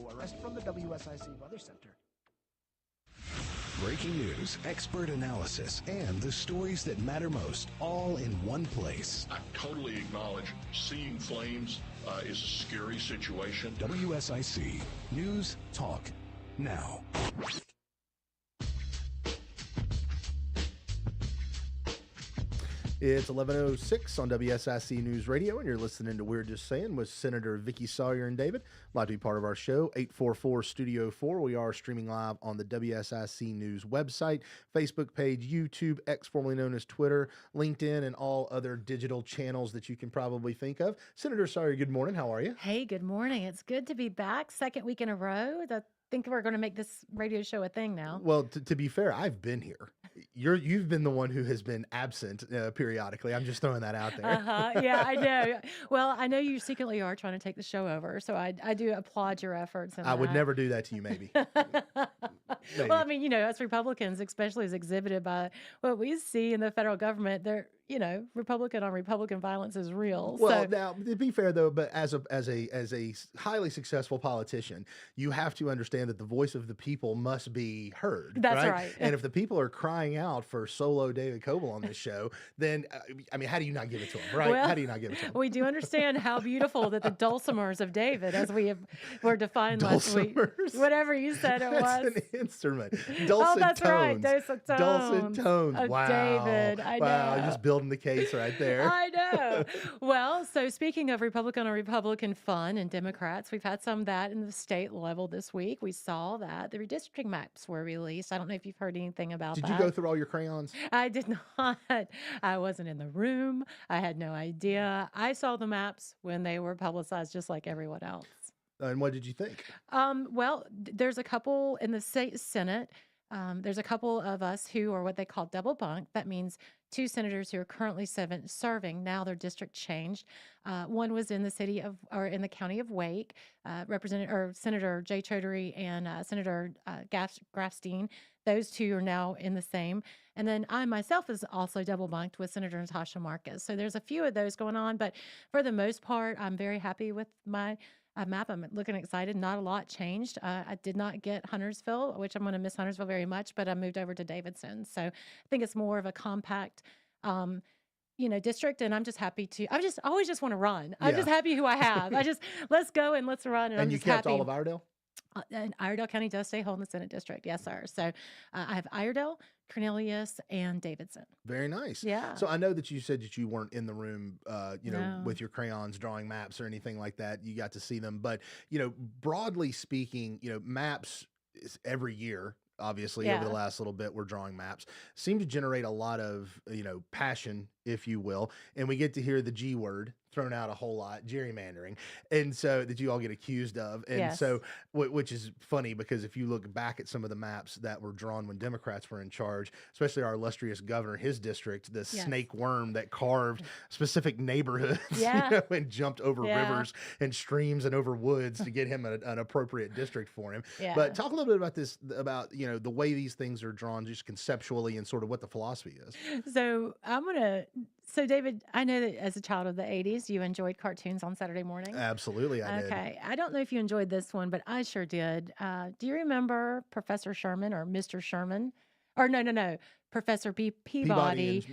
Sawyer from the WSIC Weather Center. Breaking news, expert analysis, and the stories that matter most, all in one place. I totally acknowledge seeing flames is a scary situation. WSIC News Talk Now. It's 11:06 on WSIC News Radio, and you're listening to We're Just Saying with Senator Vickie, Sawyer, and David. Like to be part of our show, 844 Studio 4. We are streaming live on the WSIC News website, Facebook page, YouTube, X formerly known as Twitter, LinkedIn, and all other digital channels that you can probably think of. Senator Sawyer, good morning. How are you? Hey, good morning. It's good to be back. Second week in a row. I think we're going to make this radio show a thing now. Well, to be fair, I've been here. You've been the one who has been absent periodically. I'm just throwing that out there. Yeah, I know. Well, I know you secretly are trying to take the show over, so I do applaud your efforts. I would never do that to you, maybe. Well, I mean, us Republicans, especially as exhibited by what we see in the federal government, they're Republican on Republican violence is real. Well, so. Now to be fair though, but as a highly successful politician, you have to understand that the voice of the people must be heard. That's right. And if the people are crying out for solo David Coble on this show, then I mean, how do you not give it to them, right? Well, how do you not give it to them? We do understand how beautiful that the dulcimers of David, as were defined last week, whatever you said it was. That's an instrument. Dulcet that's tones. Right. Dulcet tones. Wow. David, I know. Wow, just building the case right there. I know. Well, so speaking of Republican on Republican fun and Democrats, we've had some of that in the state level this week. We saw that the redistricting maps were released. I don't know if you've heard anything about that. Did you go through all your crayons? I did not. I wasn't in the room. I had no idea. I saw the maps when they were publicized, just like everyone else. And what did you think? Well, there's a couple in the state Senate. There's a couple of us who are what they call double bunk. That means two senators who are currently serving. Now their district changed. One was in in the county of Wake, Senator Jay Chaudhary and Senator Grafstein. Those two are now in the same. And then I myself is also double bunked with Senator Natasha Marcus. So there's a few of those going on, but for the most part, I'm very happy with my map. I'm looking excited. Not a lot changed. I did not get Huntersville, which I'm going to miss Huntersville very much, but I moved over to Davidson. So I think it's more of a compact, district. And I'm just happy I always just want to run. I'm just happy who I have. Let's go and let's run. And I'm you just kept happy. all of Iredell? And Iredell County does stay whole in the Senate district. Yes, sir. So I have Iredell, Cornelius, and Davidson. Very nice. Yeah. So I know that you said that you weren't in the room, No. with your crayons drawing maps or anything like that. You got to see them. But, broadly speaking, maps is every year, obviously, over the last little bit, we're drawing maps, seem to generate a lot of, passion, if you will. And we get to hear the G word thrown out a whole lot, gerrymandering, and so that you all get accused of. And so, which is funny because if you look back at some of the maps that were drawn when Democrats were in charge, especially our illustrious governor, his district, the snake worm that carved specific neighborhoods, and jumped over rivers and streams and over woods to get him an appropriate district for him. But talk a little bit about this, about, the way these things are drawn just conceptually and sort of what the philosophy is. So David, I know that as a child of the 80s, you enjoyed cartoons on Saturday morning. Absolutely, I did. Okay. I don't know if you enjoyed this one, but I sure did. Do you remember Professor Sherman or Mr. Sherman? Or no. Professor Peabody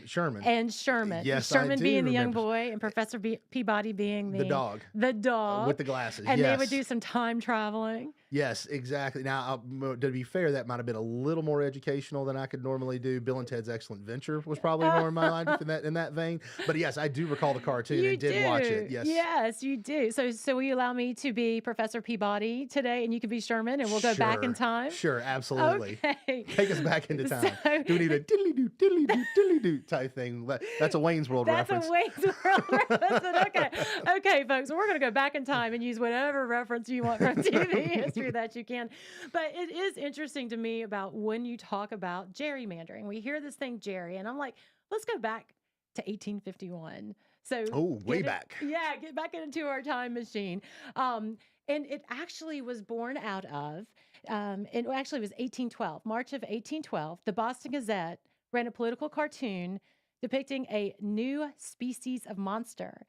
and Sherman. Yes, Sherman I do being the young remember. boy and Professor Peabody being the dog. The dog. With the glasses, and they would do some time traveling. Yes, exactly. Now, to be fair, that might have been a little more educational than I could normally do. Bill and Ted's Excellent Adventure was probably more in my life in that vein. But yes, I do recall the cartoon and did watch it. Yes. Yes, you do. So will you allow me to be Professor Peabody today and you can be Sherman and we'll go back in time? Sure, absolutely. Okay. Take us back into time. Do we need a diddly-doo type thing? That's a Wayne's World reference. That's a Wayne's World reference. Okay, folks, we're going to go back in time and use whatever reference you want from TV history that you can. But it is interesting to me about when you talk about gerrymandering. We hear this thing, Jerry, and I'm like, let's go back to 1851. So way back. Yeah, get back into our time machine. And it actually was born out of, it actually was 1812, March of 1812, the Boston Gazette ran a political cartoon depicting a new species of monster.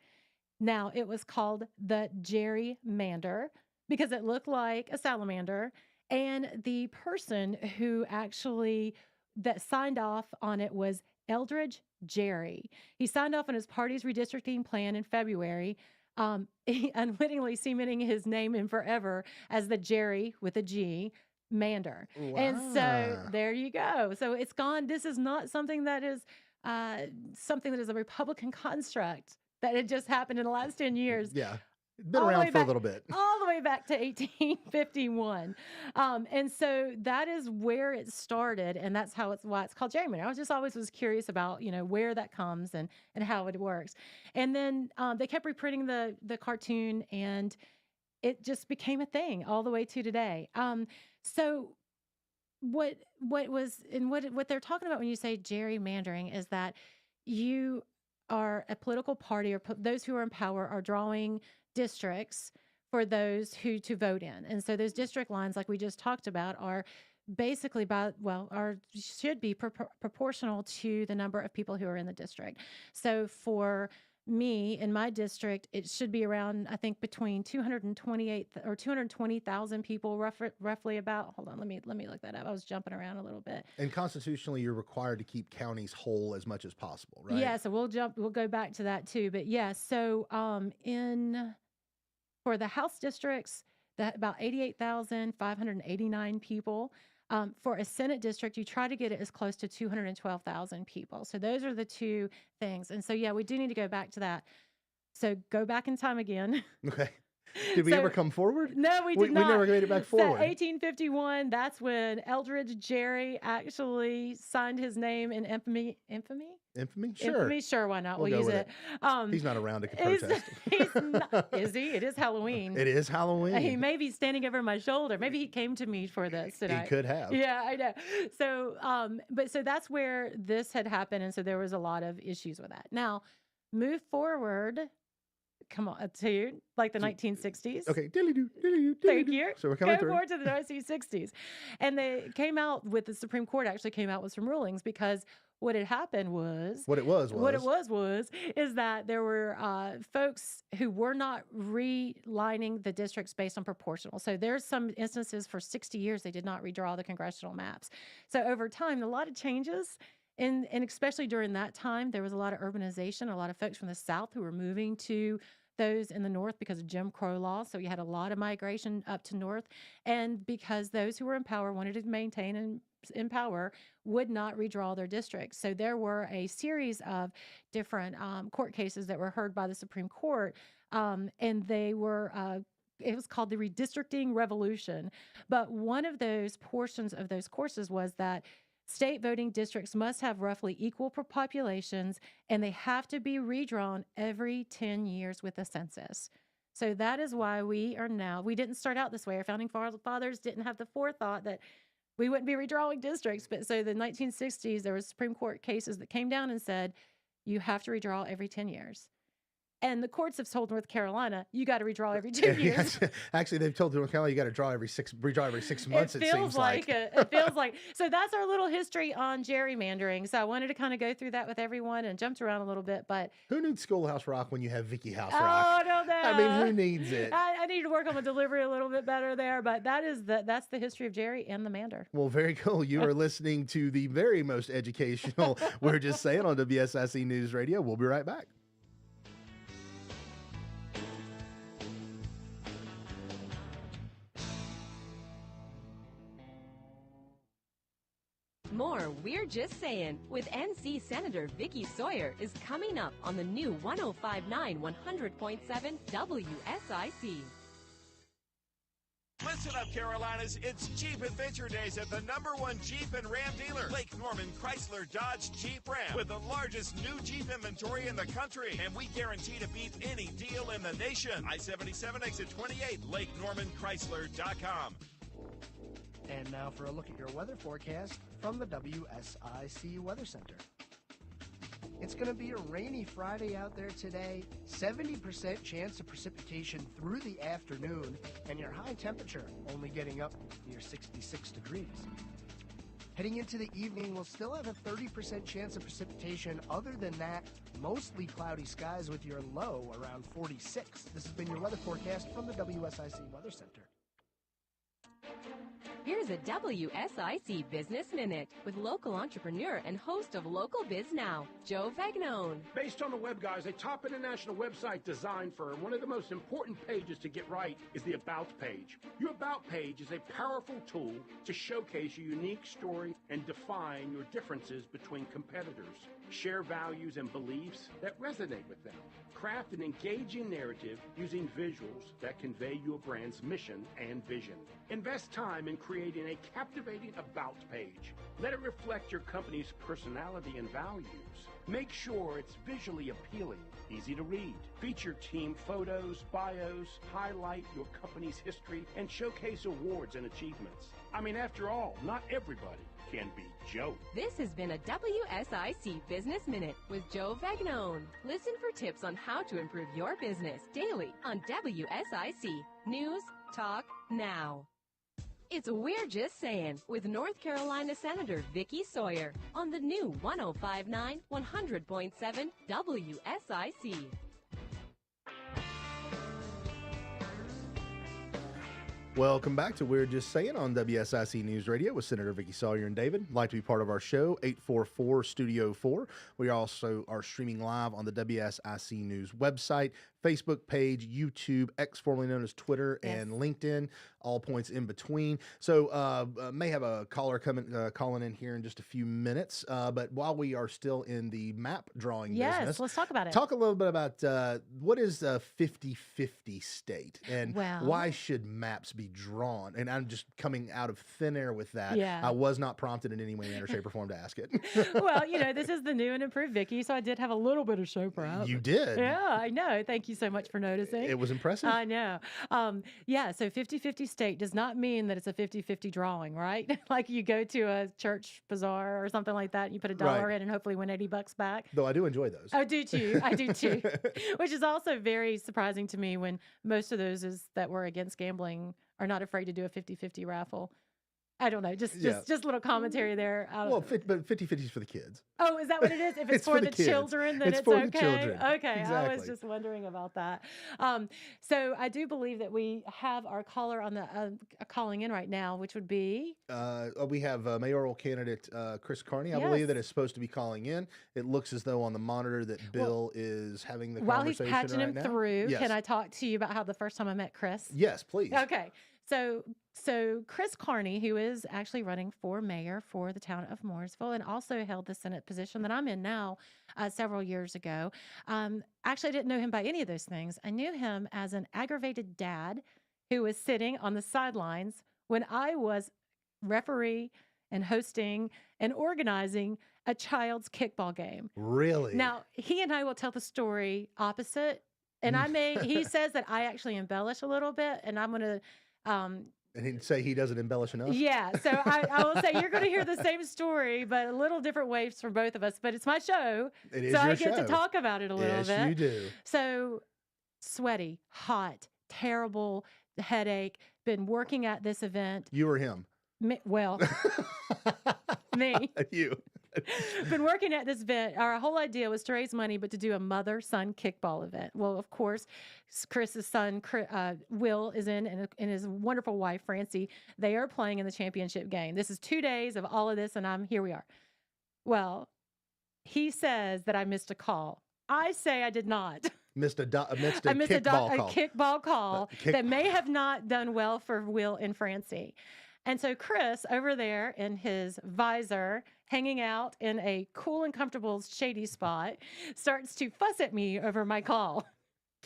Now, it was called the gerrymander. because it looked like a salamander. And the person who actually that signed off on it was Eldridge Jerry. He signed off on his party's redistricting plan in February, unwittingly cementing his name in forever as the Jerry with a G Mander. And so Wow. there you go. So it's gone. This is not something that is something that is a Republican construct that had just happened in the last 10 years. Yeah. Been All the way around for a back, little bit. all the way back to 1851. And so that is where it started, and that's why it's called gerrymandering. I just always was curious about, where that comes and how it works. And then they kept reprinting the cartoon, and it just became a thing all the way to today. So what they're talking about when you say gerrymandering is that you are a political party, or those who are in power are drawing districts for those who to vote in. And so those district lines, like we just talked about, are basically should be proportional to the number of people who are in the district. So for me in my district, it should be around, I think, between 228 or 220,000 people, roughly about. Hold on, let me look that up. I was jumping around a little bit. And constitutionally, you're required to keep counties whole as much as possible, right? Yeah, so we'll go back to that too. But yeah, so for the House districts, about 88,589 people. For a Senate district, you try to get it as close to 212,000 people. So those are the two things. And so, yeah, we do need to go back to that. So go back in time again. Okay. Did we ever come forward? No, we did not. We never made it back forward. 1851, that's when Eldridge Jerry actually signed his name in infamy. Infamy? Infamy? Sure. Infamy? Sure, why not? We'll We'll go use with it. He's not around to protest. He's not, is he? It is Halloween. It is Halloween. He may be standing over my shoulder. Maybe he came to me for this tonight. He could have. Yeah, I know. So, so that's where this had happened, and so there was a lot of issues with that. Now, move forward. Come on, to like the 1960s. Okay. Thank you. So we're coming Go through. forward to the 1960s. And they came out with, the Supreme Court actually came out with some rulings, because what had happened was... What it was is that there were folks who were not relining the districts based on proportional. So there's some instances for 60 years they did not redraw the congressional maps. So over time, a lot of changes. And especially during that time, there was a lot of urbanization, a lot of folks from the South who were moving to those in the North because of Jim Crow laws. So you had a lot of migration up to North. And because those who were in power wanted to maintain and in power would not redraw their districts. So there were a series of different court cases that were heard by the Supreme Court. And they were... it was called the Redistricting Revolution. But one of those portions of those courses was that state voting districts must have roughly equal populations, and they have to be redrawn every 10 years with a census. So that is why we didn't start out this way. Our founding fathers didn't have the forethought that we wouldn't be redrawing districts. But so the 1960s, there was Supreme Court cases that came down and said, you have to redraw every 10 years. And the courts have told North Carolina, you got to redraw every 2 years. Actually, they've told North Carolina you got to redraw every 6 months. It seems like it feels like. So that's our little history on gerrymandering. So I wanted to kind of go through that with everyone and jumped around a little bit. But who needs Schoolhouse Rock when you have Vickie House Oh, Rock? no, no. I mean, who needs it? I need to work on the delivery a little bit better there. But that's the history of Jerry and the Mander. Well, very cool. You are listening to the very most educational We're Just Saying on WSIC News Radio. We'll be right back. More We're Just Saying with NC Senator Vickie Sawyer is coming up on the new 105.9 100.7 WSIC. Listen up, Carolinas. It's Jeep Adventure Days at the #1 Jeep and Ram dealer, Lake Norman Chrysler Dodge Jeep Ram, with the largest new Jeep inventory in the country. And we guarantee to beat any deal in the nation. I-77 exit 28, LakeNormanChrysler.com. And now for a look at your weather forecast from the WSIC Weather Center. It's going to be a rainy Friday out there today, 70% chance of precipitation through the afternoon, and your high temperature only getting up near 66 degrees. Heading into the evening, we'll still have a 30% chance of precipitation. Other than that, mostly cloudy skies with your low around 46. This has been your weather forecast from the WSIC Weather Center. Here's a WSIC Business Minute with local entrepreneur and host of Local Biz Now, Joe Vagnone. Based on the web, guys, a top international website design firm, one of the most important pages to get right is the About page. Your About page is a powerful tool to showcase your unique story and define your differences between competitors. Share values and beliefs that resonate with them. Craft an engaging narrative using visuals that convey your brand's mission and vision. Invest time in creating a captivating About page. Let it reflect your company's personality and values. Make sure it's visually appealing, easy to read. Feature team photos, bios, highlight your company's history, and showcase awards and achievements. I mean, after all, not everybody can be Joe. This has been a WSIC Business Minute with Joe Vagnone. Listen for tips on how to improve your business daily on WSIC News Talk Now. It's We're Just Saying with North Carolina Senator Vickie Sawyer on the new 105.9 100.7 WSIC. Welcome back to We're Just Saying on WSIC News Radio with Senator Vickie Sawyer and David. Like to be part of our show, 844 Studio 4. We also are streaming live on the WSIC News website, Facebook page, YouTube, X formerly known as Twitter, and LinkedIn, all points in between. So may have a caller calling in here in just a few minutes. But while we are still in the map drawing business, let's talk about it. Talk a little bit about what is a 50-50 state and why should maps be drawn? And I'm just coming out of thin air with that. Yeah. I was not prompted in any way, manner, shape, or form to ask it. Well, this is the new and improved Vickie, so I did have a little bit of show prep. You did. Yeah, I know. Thank you so much for noticing. It was impressive. I know. So 50-50 state does not mean that it's a 50-50 drawing, right? Like you go to a church bazaar or something like that, and you put $1 in and hopefully win $80 back. Though I do enjoy those. I do too. Which is also very surprising to me when most of those that were against gambling are not afraid to do a 50-50 raffle. I don't know. Just little commentary there. But 50-50 is for the kids. Oh, is that what it is? If it's for the children, then it's for okay. The children. Okay, Exactly. I was just wondering about that. So I do believe that we have our caller on the calling in right now, which would be we have mayoral candidate Chris Carney, I believe, that is supposed to be calling in. It looks as though on the monitor that Bill is having the conversation while he's patching him through. Yes. Can I talk to you about how the first time I met Chris? Yes, please. Okay. So Chris Carney, who is actually running for mayor for the town of Mooresville and also held the Senate position that I'm in now several years ago. Actually, I didn't know him by any of those things. I knew him as an aggravated dad who was sitting on the sidelines when I was referee and hosting and organizing a child's kickball game. Really? Now, he and I will tell the story opposite. And he says that I actually embellish a little bit, and I'm going to... and he'd say he doesn't embellish enough? Yeah, so I will say you're going to hear the same story, but a little different waves for both of us. But it's my show, so I get to talk about it a little bit. Yes, you do. So sweaty, hot, terrible headache, been working at this event. You or him? Me. You. Been working at this event. Our whole idea was to raise money, but to do a mother-son kickball event. Well, of course, Chris's son, Will, is in, and his wonderful wife, Francie. They are playing in the championship game. This is 2 days of all of this, and here we are. Well, he says that I missed a call. I say I did not. Missed a kickball call that may have not done well for Will and Francie. And so Chris, over there in his visor, hanging out in a cool and comfortable shady spot, starts to fuss at me over my call.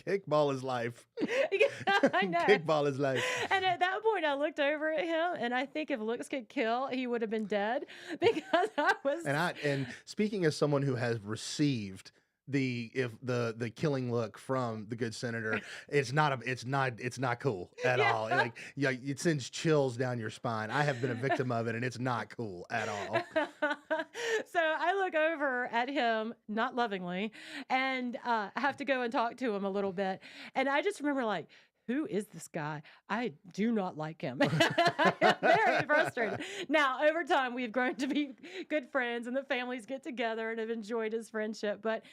Kickball is life. I know. Kickball is life. And at that point, I looked over at him, and I think if looks could kill, he would have been dead because I was. And speaking as someone who has received the killing look from the good senator, it's not cool at all. Like, it sends chills down your spine. I have been a victim of it, and it's not cool at all. So I look over at him, not lovingly, and I have to go and talk to him a little bit. And I just remember, like, who is this guy? I do not like him. I am very frustrated. Now, over time, we've grown to be good friends, and the families get together and have enjoyed his friendship. But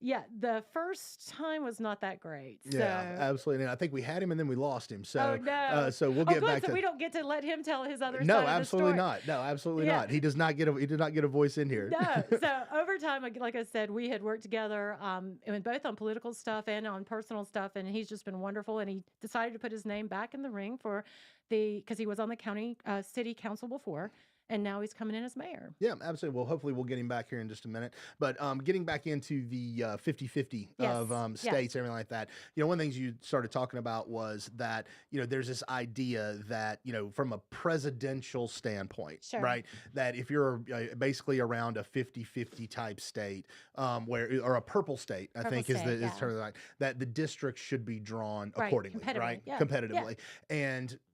yeah, the first time was not that great. Yeah, So, absolutely. And I think we had him and then we lost him. oh So, no. so we'll Oh, get good. back So to. we don't get to let him tell his other No, side of the absolutely story. not. No, absolutely Yeah. not. He does not get a. He did not get a voice in here. No. So over time, like I said, we had worked together, and both on political stuff and on personal stuff, and he's just been wonderful. And he decided to put his name back in the ring because he was on the city council before, and now he's coming in as mayor. Yeah, absolutely. Well, hopefully we'll get him back here in just a minute. But getting back into the 50-50 of Yes. states, everything like that, one of the things you started talking about was that, there's this idea that, from a presidential standpoint, Sure. right, that if you're basically around a 50-50 type state, or a purple state, I Purple think is state, the yeah. term, like, that the district should be drawn Right, accordingly, competitively, right? yeah, Competitively.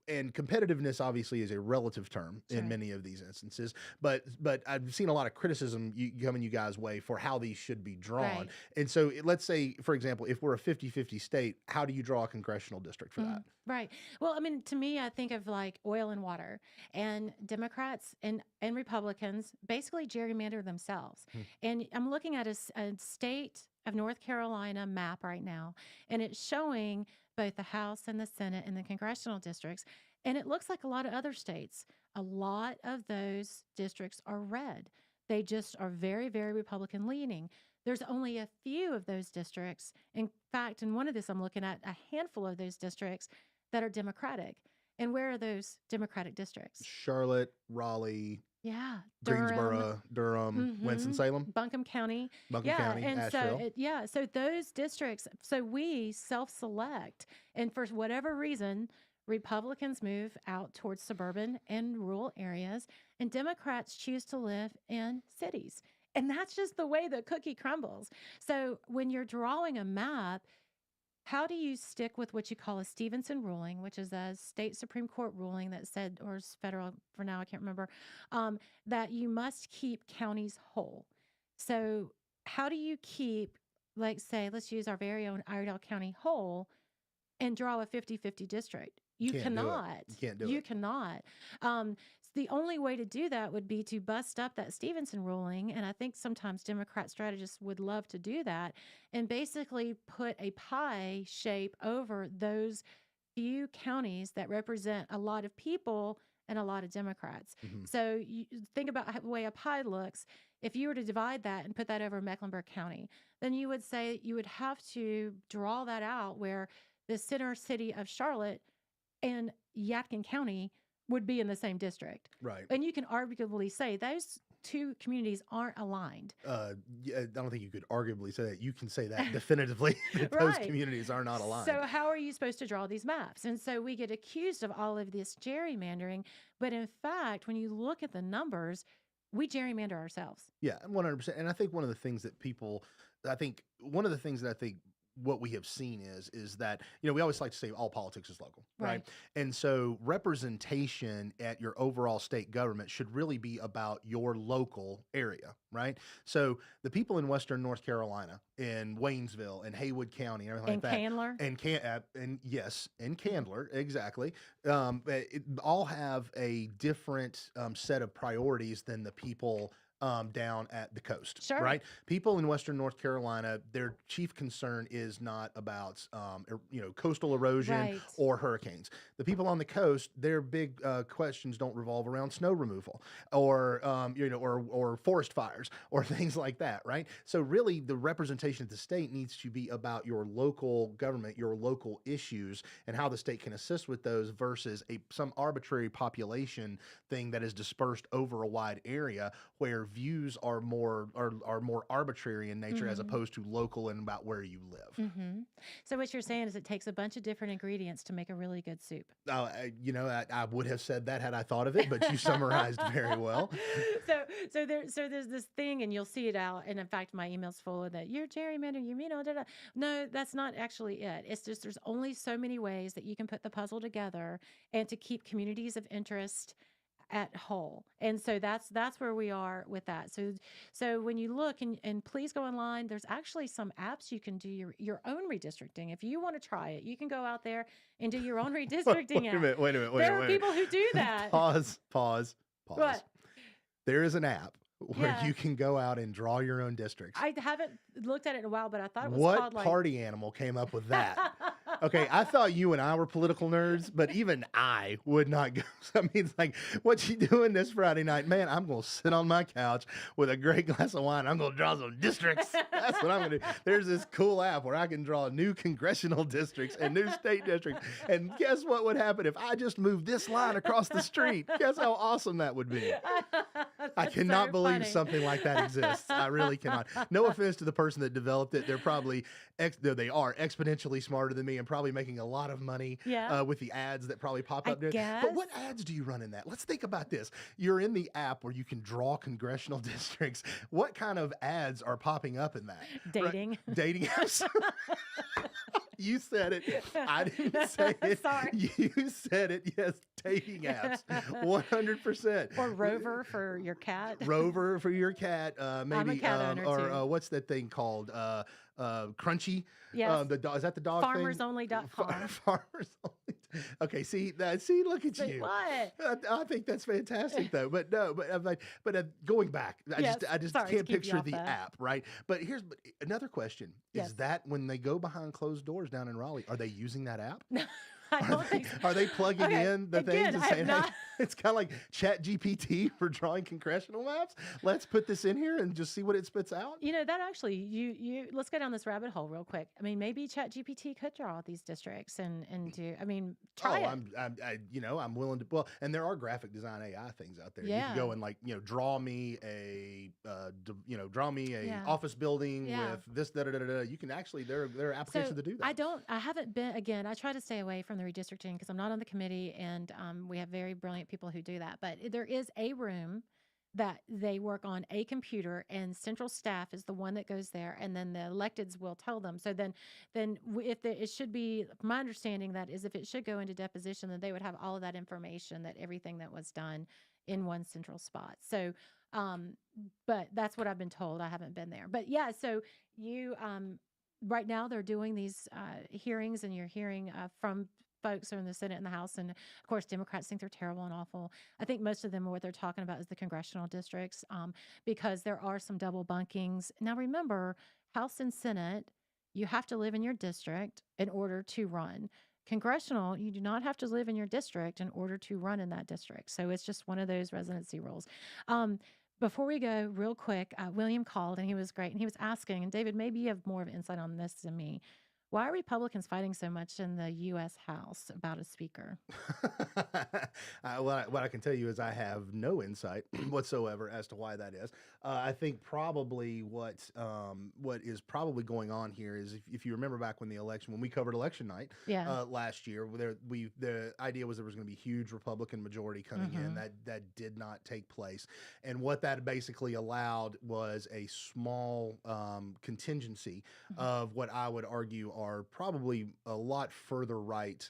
And competitiveness obviously is a relative term Sure. in many of these instances, but I've seen a lot of criticism coming you guys' way for how these should be drawn. Right. And so let's say, for example, if we're a 50-50 state, how do you draw a congressional district for that? Right. Well, I mean, to me, I think of like oil and water, and Democrats and Republicans basically gerrymander themselves. And I'm looking at a state of North Carolina map right now, and it's showing both the House and the Senate and the congressional districts. And it looks like a lot of other states. A lot of those districts are red. They just are very, very Republican leaning. There's only a few of those districts. In fact, in one of this, I'm looking at a handful of those districts that are Democratic. And where are those Democratic districts? Charlotte, Raleigh, Yeah, Greensboro, Durham, Winston-Salem, Buncombe County. Buncombe County, and Asheville. so those districts, so we self-select, and for whatever reason, Republicans move out towards suburban and rural areas, and Democrats choose to live in cities. And that's just the way the cookie crumbles. So when you're drawing a map, how do you stick with what you call a Stevenson ruling, which is a state Supreme Court ruling that said, or is federal for now, I can't remember, that you must keep counties whole. So how do you keep, like, say, let's use our very own Iredell County whole and draw a 50-50 district? You Can't do it. cannot. You can't do You it. cannot. The only way to do that would be to bust up that Stevenson ruling. And I think sometimes Democrat strategists would love to do that and basically put a pie shape over those few counties that represent a lot of people and a lot of Democrats. So you think about the way a pie looks. If you were to divide that and put that over Mecklenburg County, then you would say you would have to draw that out where the center city of Charlotte and Yadkin County would be in the same district. Right. And you can arguably say those two communities aren't aligned. Yeah, I don't think you could arguably say that. You can say that definitively that those Right. communities are not aligned. So how are you supposed to draw these maps? And so we get accused of all of this gerrymandering. But in fact, when you look at the numbers, we gerrymander ourselves. Yeah, 100%. And I think one of the things that what we have seen is that, we always like to say all politics is local, right? And so representation at your overall state government should really be about your local area, right? So the people in Western North Carolina, in Waynesville, and Haywood County, and everything And like that. Candler. And Candler, exactly. All have a different set of priorities than the people down at the coast, Sure. right? People in Western North Carolina, their chief concern is not about, coastal erosion Right. or hurricanes. The people on the coast, their big questions don't revolve around snow removal or, or forest fires or things like that, right? So really, the representation of the state needs to be about your local government, your local issues, and how the state can assist with those versus some arbitrary population thing that is dispersed over a wide area where views are more arbitrary in nature as opposed to local and about where you live. So what you're saying is it takes a bunch of different ingredients to make a really good soup. I would have said that had I thought of it, but you summarized very well. So there's this thing, and you'll see it out. And in fact, my email's full of that. You're gerrymandering. No, that's not actually it. It's just there's only so many ways that you can put the puzzle together and to keep communities of interest at whole. And so that's where we are with that. So when you look and please go online, there's actually some apps you can do your own redistricting. If you want to try it, you can go out there and do your own redistricting app. Wait a minute. There are people who do that. Pause. What? There is an app where you can go out and draw your own districts. I haven't looked at it in a while, but I thought it was what called party animal came up with that? Okay, I thought you and I were political nerds, but even I would not go. So, I mean, it's like, what you doing this Friday night? Man, I'm going to sit on my couch with a great glass of wine. I'm going to draw some districts. That's what I'm going to do. There's this cool app where I can draw new congressional districts and new state districts. And guess what would happen if I just moved this line across the street? Guess how awesome that would be. I cannot believe something like that exists. I really cannot. No offense to the person that developed it. They're probably, they are exponentially smarter than me and probably making a lot of money with the ads that probably pop up there. But what ads do you run in that? Let's think about this. You're in the app where you can draw congressional districts. What kind of ads are popping up in that? Dating. Right? Dating apps. You said it. I didn't say it. Sorry. You said it. Yes, dating apps. 100%. Or Rover for your cat. Rover for your cat. Maybe. I'm a cat owner too. What's that thing called? Crunchy. Yes. Is that the dog thing? FarmersOnly.com. Farmers Only. Okay. See, look at you. What? I think that's fantastic, though. But no, but going back, I just can't picture the app, right? But here's another question: Is that when they go behind closed doors down in Raleigh, are they using that app? I don't think so. Are they plugging in the things and saying, hey, it's kind of like Chat GPT for drawing congressional maps? Let's put this in here and just see what it spits out? You know, that actually, you let's go down this rabbit hole real quick. I mean, maybe Chat GPT could draw these districts and do, I mean, try it. I'm willing to, well, and there are graphic design AI things out there. You can go and draw me a office building with this, da-da-da-da-da. You can actually, there are applications to do that. I haven't been, again, I try to stay away from the redistricting because I'm not on the committee, and we have very brilliant people who do that. But there is a room that they work on a computer, and central staff is the one that goes there, and then the electeds will tell them. So then it should be, my understanding that is if it should go into deposition, then they would have all of that information, that everything that was done in one central spot. So, but that's what I've been told. I haven't been there. But yeah, so you, right now they're doing these hearings, and you're hearing from folks are in the Senate and the House. And of course, Democrats think they're terrible and awful. I think most of them, what they're talking about is the congressional districts, because there are some double bunkings. Now, remember, House and Senate, you have to live in your district in order to run. Congressional, you do not have to live in your district in order to run in that district. So it's just one of those residency rules. Before we go, real quick, William called, and he was great. And he was asking, and David, maybe you have more of insight on this than me. Why are Republicans fighting so much in the U.S. House about a speaker? What I can tell you is I have no insight whatsoever as to why that is. I think probably what is probably going on here is if you remember back when we covered election night last year, the idea was there was going to be huge Republican majority coming in. That did not take place, and what that basically allowed was a small contingency of what I would argue are probably a lot further right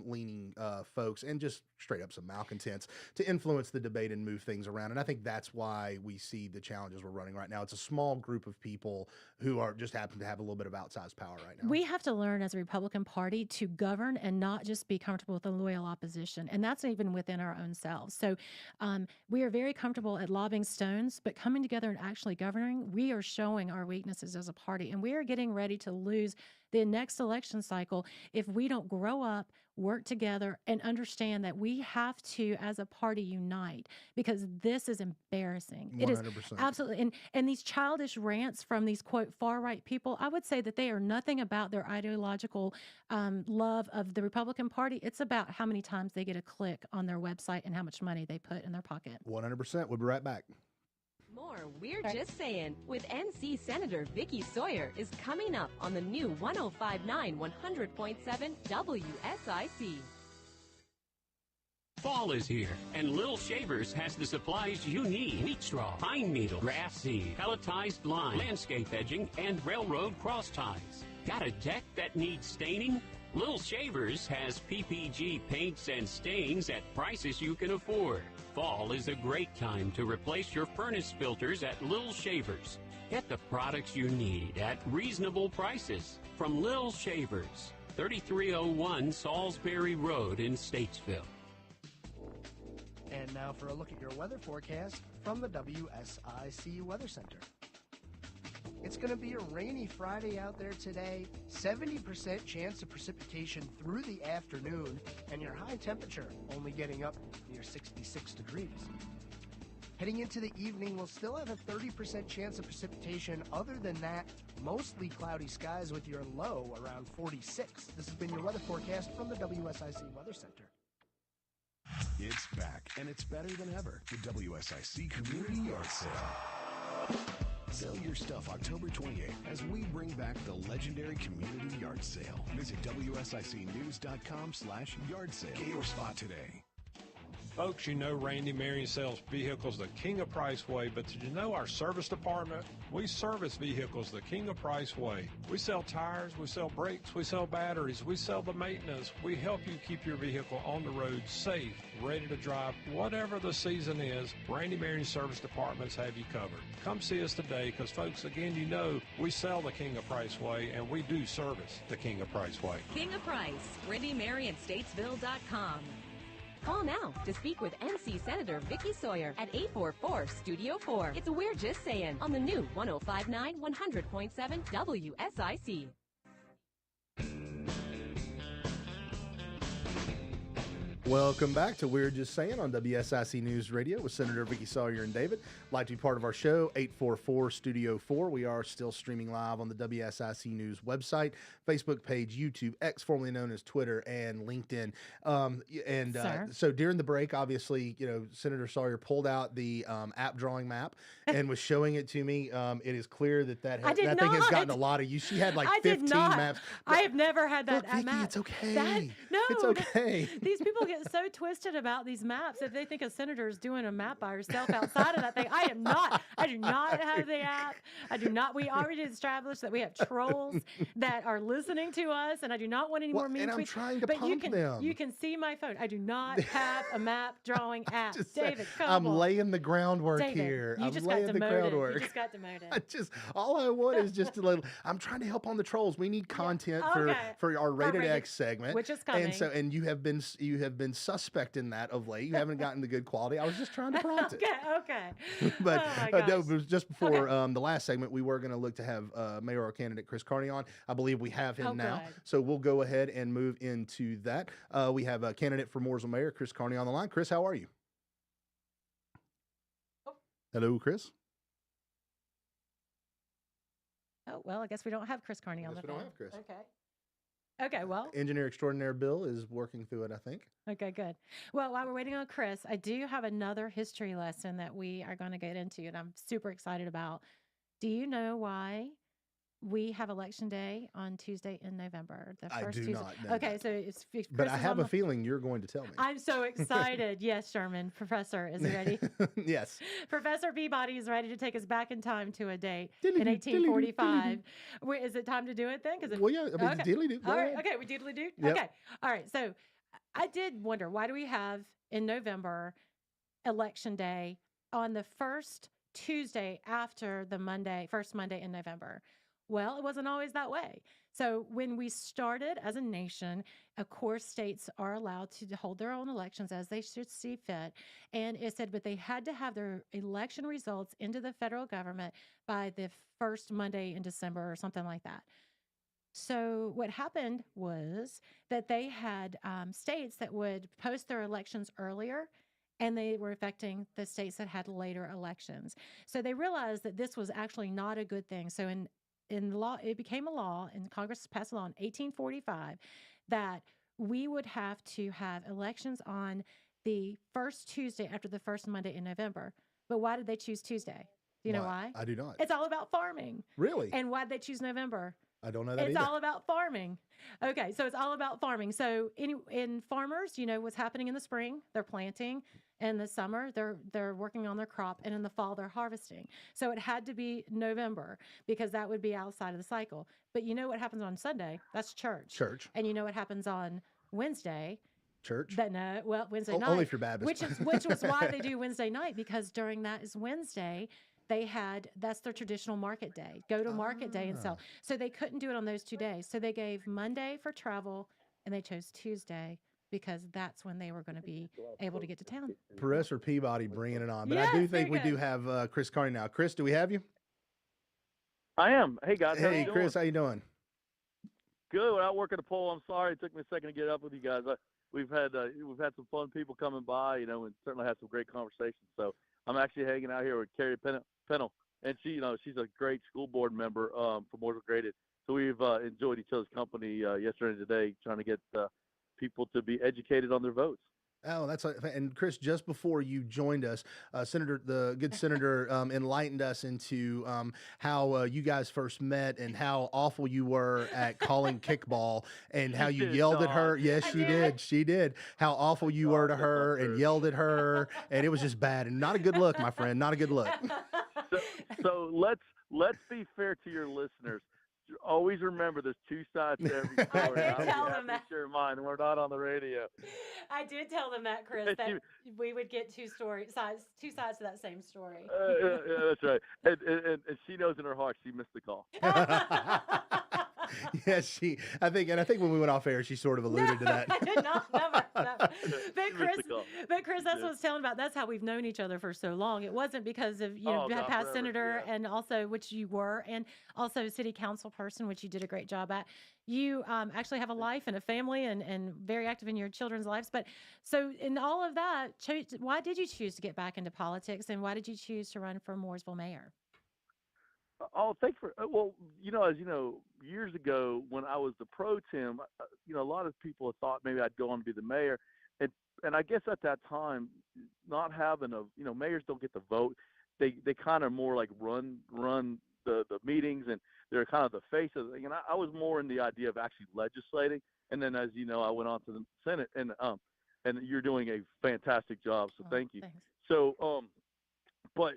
leaning folks, and just straight up some malcontents to influence the debate and move things around. And I think that's why we see the challenges we're running right now. It's a small group of people who are just happen to have a little bit of outsized power right now. We have to learn as a Republican Party to govern and not just be comfortable with a loyal opposition. And that's even within our own selves. So we are very comfortable at lobbing stones, but coming together and actually governing, we are showing our weaknesses as a party. And we are getting ready to lose the next election cycle if we don't grow up, work together, and understand that we have to, as a party, unite, because this is embarrassing. 100%. It is absolutely. And these childish rants from these, quote, far-right people, I would say that they are nothing about their ideological love of the Republican Party. It's about how many times they get a click on their website and how much money they put in their pocket. 100%. We'll be right back. More We're Just Saying with NC Senator Vickie Sawyer is coming up on the new 105.9 100.7 WSIC. Fall is here, and Little Shavers has the supplies you need. Wheat straw, pine needle, grass seed, pelletized line, landscape edging, and railroad cross ties. Got a deck that needs staining? Little Shavers has PPG paints and stains at prices you can afford. Fall is a great time to replace your furnace filters at Little Shavers. Get the products you need at reasonable prices from Little Shavers, 3301 Salisbury Road in Statesville. And now for a look at your weather forecast from the WSIC Weather Center. It's going to be a rainy Friday out there today, 70% chance of precipitation through the afternoon, and your high temperature only getting up near 66 degrees. Heading into the evening, we'll still have a 30% chance of precipitation. Other than that, mostly cloudy skies with your low around 46. This has been your weather forecast from the WSIC Weather Center. It's back, and it's better than ever. The WSIC Community Yard Sale. Sell your stuff October 28th as we bring back the legendary Community Yard Sale. Visit WSICnews.com/yard sale. Get your spot today. Folks, you know Randy Marion sells vehicles the King of Price way, but did you know our service department? We service vehicles the King of Price way. We sell tires, we sell brakes, we sell batteries, we sell the maintenance. We help you keep your vehicle on the road safe, ready to drive. Whatever the season is, Randy Marion service departments have you covered. Come see us today because, folks, again, you know we sell the King of Price way and we do service the King of Price way. King of Price, RandyMarionStatesville.com. Call now to speak with NC Senator Vickie Sawyer at 844-STUDIO-4. It's We're Just Saying on the new 105.9 100.7 WSIC. Welcome back to We're Just Saying on WSIC News Radio with Senator Vickie Sawyer and David. Like to be part of our show, 844-STUDIO-4. We are still streaming live on the WSIC News website, Facebook page, YouTube, X, formerly known as Twitter, and LinkedIn. So during the break, obviously, Senator Sawyer pulled out the app drawing map and was showing it to me. It is clear that thing has gotten a lot of use. She had like 15 maps. I have never had that Vickie, map. it's okay. No, it's okay. These people get so twisted about these maps if they think a senator is doing a map by herself outside of that thing. I am not. I do not have the app. I do not. We already established that we have trolls that are listening to us, and I do not want any more mean tweets. I'm trying to but pump them. You can see my phone. I do not have a map drawing app. David, I'm laying the groundwork David, here. You just got demoted. You just got demoted. All I want is just a little. I'm trying to help on the trolls. We need content for our Rated X segment, which is coming. And you have been suspect in that of late. You haven't gotten the good quality. I was just trying to prompt it. Okay. But no, it was just before the last segment, we were going to look to have mayoral candidate Chris Carney on. I believe we have him now. Good. So we'll go ahead and move into that. We have a candidate for Mooresville Mayor, Chris Carney, on the line. Chris, how are you? Hello, Chris. Oh, well, I guess we don't have Chris Carney on the phone. We don't have Chris. Okay, well. Engineer extraordinaire Bill is working through it, I think. Okay, good. Well, while we're waiting on Chris, I do have another history lesson that we are going to get into, and I'm super excited about. Do you know why we have Election Day on Tuesday in November? The first I do Tuesday. not know. Okay, that. so it's Chris but I have a feeling you're going to tell me. I'm so excited. Yes, Sherman. Professor, is he ready? Yes. Professor Peabody is ready to take us back in time to a date in 1845. Wait, is it time to do it then? Well, yeah. I mean, diddly-doo. All right. Okay, we diddly-doo? Yep. Okay. All right. So I did wonder, why do we have in November Election Day on the first Tuesday after the first Monday in November? Well, it wasn't always that way. So when we started as a nation, of course, states are allowed to hold their own elections as they should see fit. And it said, but they had to have their election results into the federal government by the first Monday in December or something like that. So what happened was that they had states that would post their elections earlier, and they were affecting the states that had later elections. So they realized that this was actually not a good thing. So in the law, it became a law, and Congress passed a law in 1845 that we would have to have elections on the first Tuesday after the first Monday in November. But why did they choose Tuesday? Do you know why? I do not. It's all about farming. Really? And why did they choose November? I don't know that It's either. all about farming. Okay, so it's all about farming. So in farmers, what's happening in the spring, they're planting. In the summer, they're working on their crop, and in the fall, they're harvesting. So it had to be November because that would be outside of the cycle. But you know what happens on Sunday? That's church. Church. And you know what happens on Wednesday? Church. Wednesday Only night, if you're Baptist. which was why they do Wednesday night, because during that is Wednesday. That's their traditional market day. Go to market day and sell. So they couldn't do it on those 2 days. So they gave Monday for travel, and they chose Tuesday because that's when they were going to be able to get to town. Perez or Peabody bringing it on. But I Yes, do think very we do good. have Chris Carney now. Chris, do we have you? I am. Hey guys, how Hey, you Chris, doing? how you doing? Good. Without working a poll, I'm sorry it took me a second to get up with you guys. We've had some fun people coming by, and certainly had some great conversations. So I'm actually hanging out here with Carrie Pennell, and she's a great school board member from Mooresville Graded. So we've enjoyed each other's company yesterday and today, trying to get people to be educated on their votes. Oh, and Chris, just before you joined us, the good senator, enlightened us into how you guys first met and how awful you were at calling kickball and how you yelled at her. Yes, she did. She did. How awful you were to her and yelled at her, and it was just bad and not a good look, my friend. Not a good look. So let's be fair to your listeners. Always remember there's two sides to every story. I did tell them that. Share mine. We're not on the radio. I did tell them that, Chris, that we would get two sides to that same story. Yeah, that's right. And she knows in her heart she missed the call. Yes, I think when we went off air, she sort of alluded to that. I did not. Never. But Chris, that's what I was telling about. That's how we've known each other for so long. It wasn't because of past senator and also which you were, and also city council person, which you did a great job at. You actually have a life and a family and very active in your children's lives. But so in all of that, why did you choose to get back into politics, and why did you choose to run for Mooresville mayor? Oh, thanks for well, as you know, years ago when I was the pro tem, a lot of people thought maybe I'd go on to be the mayor, and I guess at that time, not having mayors don't get the vote. They kind of more like run the meetings, and they're kind of the face of it. I was more in the idea of actually legislating, and then as you know, I went on to the Senate, and you're doing a fantastic job, so thank you. Thanks. So but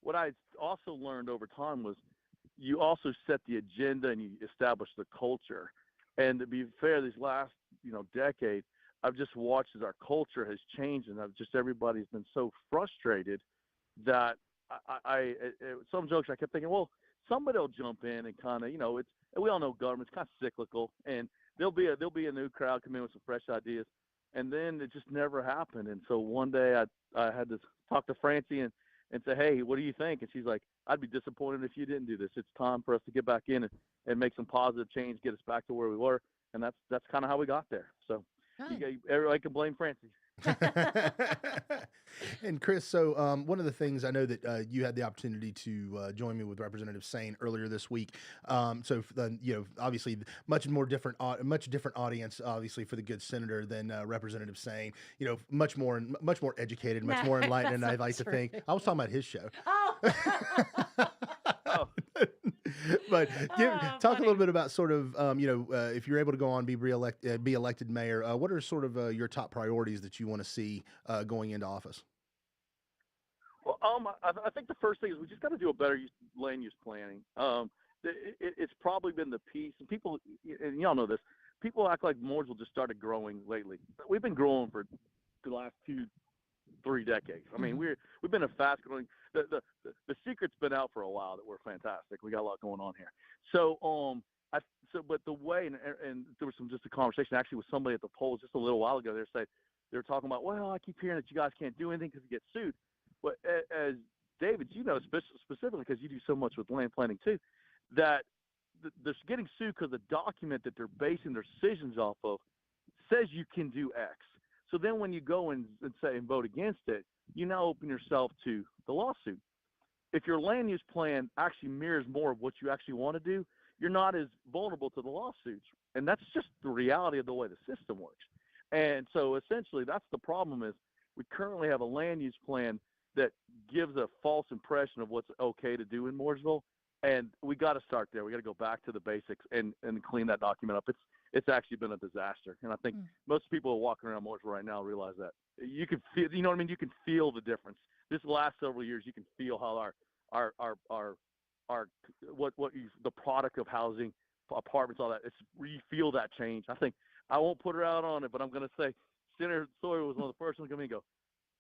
what I also learned over time was you also set the agenda and you establish the culture. And to be fair, these last decade, I've just watched as our culture has changed, and everybody's been so frustrated that I some jokes I kept thinking, well, somebody will jump in and kind of we all know government's kind of cyclical, and there'll be a new crowd come in with some fresh ideas, and then it just never happened. And so one day I had to talk to Francie and say, hey, what do you think? And she's like, I'd be disappointed if you didn't do this. It's time for us to get back in and make some positive change, get us back to where we were. And that's kind of how we got there. So everybody can blame Francie. And Chris, so one of the things I know that you had the opportunity to join me with Representative Sayin earlier this week. So obviously much different audience, obviously, for the good senator than Representative Sayin. Much more educated, much more enlightened. And I like to think I was talking about his show. Oh. But talk a little bit about sort of if you're able to go on be elected mayor, what are sort of your top priorities that you want to see going into office? Well, I think the first thing is we just got to do a better land use planning. It's probably been the piece, and people, and y'all know this, people act like Mooresville just started growing lately. We've been growing for the last 2-3 decades. I mean, we've been a fast growing. The secret's been out for a while that we're fantastic. We got a lot going on here. So but the way and there was just a conversation actually with somebody at the polls just a little while ago. They were talking about, well, I keep hearing that you guys can't do anything because you get sued. But as David, specifically because you do so much with land planning too, that they're getting sued because the document that they're basing their decisions off of says you can do X. So then when you go and say and vote against it, you now open yourself to the lawsuit. If your land use plan actually mirrors more of what you actually want to do, you're not as vulnerable to the lawsuits. And that's just the reality of the way the system works. And so essentially that's the problem is we currently have a land use plan that gives a false impression of what's okay to do in Mooresville. And we got to start there. We got to go back to the basics and clean that document up. It's actually been a disaster. And I think most people who are walking around Mooresville right now realize that. You can feel, you know what I mean? You can feel the difference. This last several years, you can feel how the product of housing, apartments, all that. You feel that change. I think I won't put her out on it, but I'm going to say Senator Sawyer was one of the first ones to come in and go,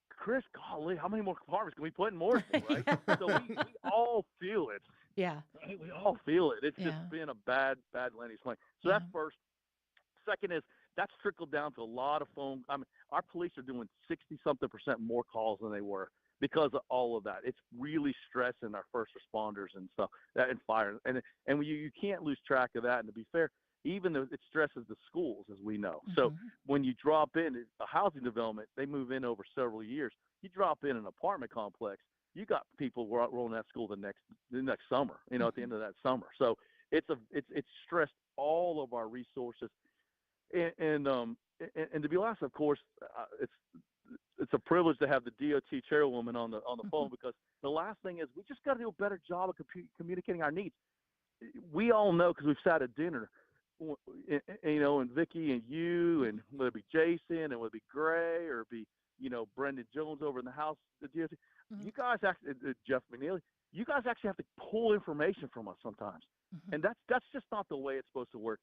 Chris, golly, how many more apartments can we put in Mooresville, right? So we all feel it. Yeah. Right? We all feel it. It's just been a bad land use plan. So that's first. Second is that's trickled down to a lot of phone. I mean, our police are doing 60-something% more calls than they were because of all of that. It's really stressing our first responders and stuff, and fire. And you can't lose track of that. And to be fair, even though it stresses the schools, as we know. So when you drop in a housing development, they move in over several years. You drop in an apartment complex, you got people rolling that school the next summer, at the end of that summer. So it's stressed all of our resources. And to be honest, of course, it's a privilege to have the DOT chairwoman on the phone, because the last thing is we just got to do a better job of communicating our needs. We all know, because we've sat at dinner, and Vickie and you, and whether it be Jason, and whether it be Gray, or it be Brendan Jones over in the House, the DOT, you guys actually, Jeff McNeely, you guys actually have to pull information from us sometimes. And that's just not the way it's supposed to work.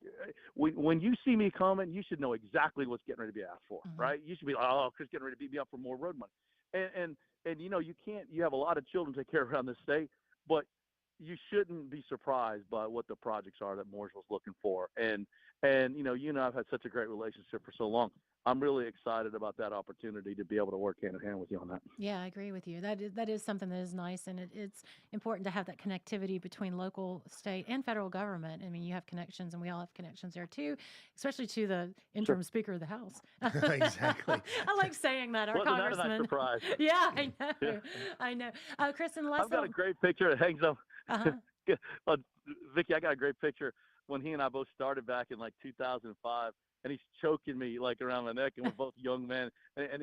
When you see me coming, you should know exactly what's getting ready to be asked for, right? You should be like, oh, Chris getting ready to beat me up for more road money. And you have a lot of children to take care of around this state, but you shouldn't be surprised by what the projects are that Mooresville's looking for. And you and I have had such a great relationship for so long. I'm really excited about that opportunity to be able to work hand in hand with you on that. Yeah, I agree with you. That is something that is nice, and it's important to have that connectivity between local, state, and federal government. I mean, you have connections, and we all have connections there too, especially to the interim Speaker of the House. Exactly. I like saying that, our Wasn't congressman. that a nice surprise? Yeah, I know. Yeah. I know. Chris and Les. I've got a great picture that hangs up. Vickie, I got a great picture when he and I both started back in like 2005. And he's choking me like around my neck, and we're both young men. And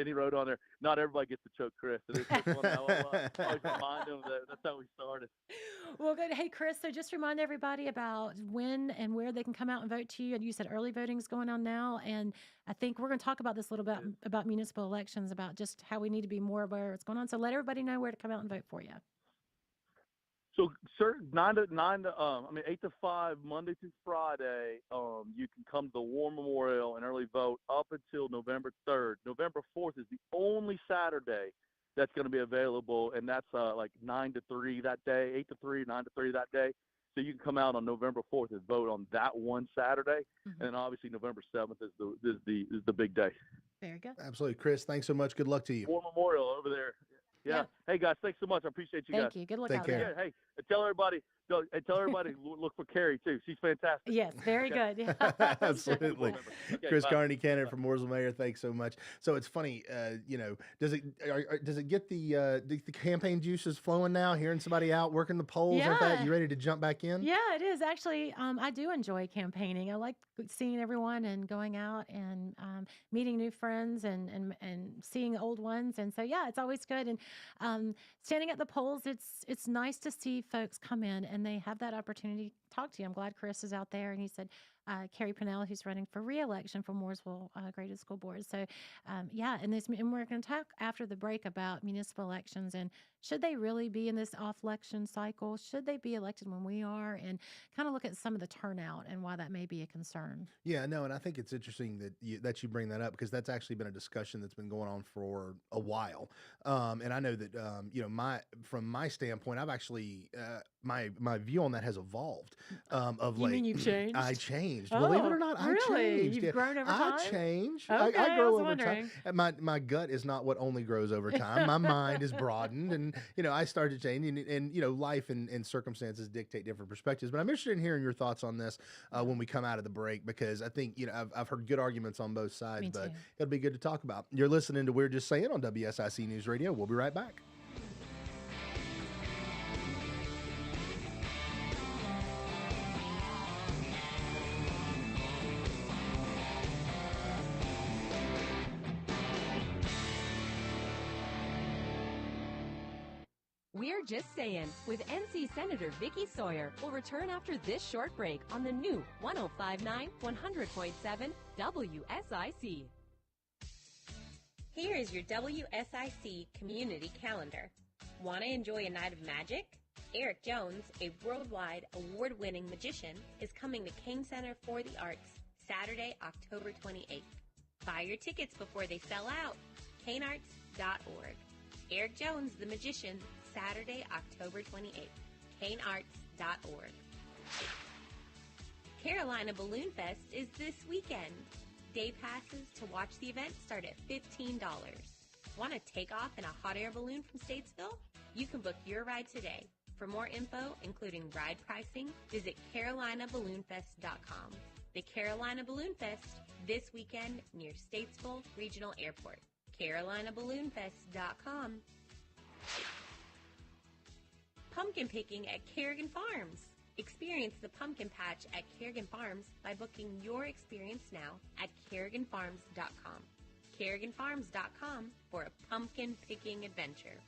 he wrote on there, "Not everybody gets to choke Chris." And it's just one I always remind him that that's how we started. Well, good. Hey, Chris, so just remind everybody about when and where they can come out and vote to you. And you said early voting is going on now, and I think we're going to talk about this a little bit about municipal elections, about just how we need to be more aware of what's going on. So let everybody know where to come out and vote for you. So, sir, 8 to 5, Monday through Friday. You can come to the War Memorial and early vote up until November 3rd. November 4th is the only Saturday that's going to be available, and that's like 9 to 3 that day, 8 to 3, 9 to 3 that day. So you can come out on November 4th and vote on that one Saturday, and then obviously November 7th is the big day. Very good. Absolutely, Chris. Thanks so much. Good luck to you. War Memorial over there. Yeah. Hey guys, thanks so much. I appreciate you guys. Thank you. Good luck Take out care. there. Yeah, hey, tell everybody look for Carrie too. She's fantastic. Yes, very good. Yeah. Absolutely. Okay, Chris bye. Carney, candidate for Mooresville Mayor. Thanks so much. So it's funny, does it get the campaign juices flowing now? Hearing somebody out working the polls like that, you ready to jump back in? Yeah, it is actually. I do enjoy campaigning. I like seeing everyone and going out and meeting new friends and seeing old ones. And so yeah, it's always good. And standing at the polls, it's nice to see folks come in and they have that opportunity to talk to you. I'm glad Chris is out there, and he said Carrie Pennell, who's running for re-election for Mooresville Graded School Board. So and we're going to talk after the break about municipal elections and should they really be in this off-election cycle? Should they be elected when we are? And kind of look at some of the turnout and why that may be a concern. Yeah, no, and I think it's interesting that you bring that up, because that's actually been a discussion that's been going on for a while. And I know that from my standpoint, I've actually my view on that has evolved. You mean you've changed? I changed. Oh, Believe it or not, I really? changed. You've grown over time? I changed. Okay, I grow was over wondering. time. My gut is not what only grows over time. My mind is broadened, and I started changing, and life and circumstances dictate different perspectives. But I'm interested in hearing your thoughts on this when we come out of the break, because I think I've heard good arguments on both sides, Me but too. it'll be good to talk about. You're listening to We're Just Saying on WSIC News Radio. We'll be right back. We're Just Saying with NC Senator Vickie Sawyer will return after this short break on the new 105.9 100.7 WSIC. Here is your WSIC community calendar. Want to enjoy a night of magic? Eric Jones, a worldwide award-winning magician, is coming to King Center for the Arts Saturday, October 28th. Buy your tickets before they sell out. canearts.org. Eric Jones, the magician, Saturday, October 28th. canearts.org. Carolina Balloon Fest is this weekend. Day passes to watch the event start at $15. Want to take off in a hot air balloon from Statesville? You can book your ride today. For more info, including ride pricing, visit CarolinaBalloonFest.com. The Carolina Balloon Fest, this weekend near Statesville Regional Airport. CarolinaBalloonFest.com. Pumpkin picking at Kerrigan Farms. Experience the pumpkin patch at Kerrigan Farms by booking your experience now at KerriganFarms.com. KerriganFarms.com for a pumpkin picking adventure.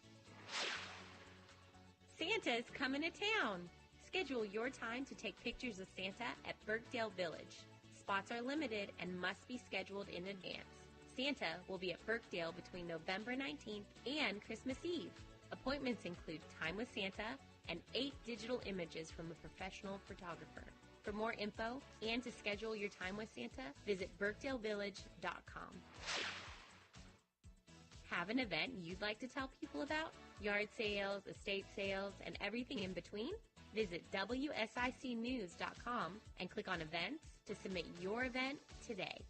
Santa's coming to town. Schedule your time to take pictures of Santa at Birkdale Village. Spots are limited and must be scheduled in advance. Santa will be at Birkdale between November 19th and Christmas Eve. Appointments include time with Santa and 8 digital images from a professional photographer. For more info and to schedule your time with Santa, visit BirkdaleVillage.com. Have an event you'd like to tell people about? Yard sales, estate sales, and everything in between? Visit WSICnews.com and click on events to submit your event today.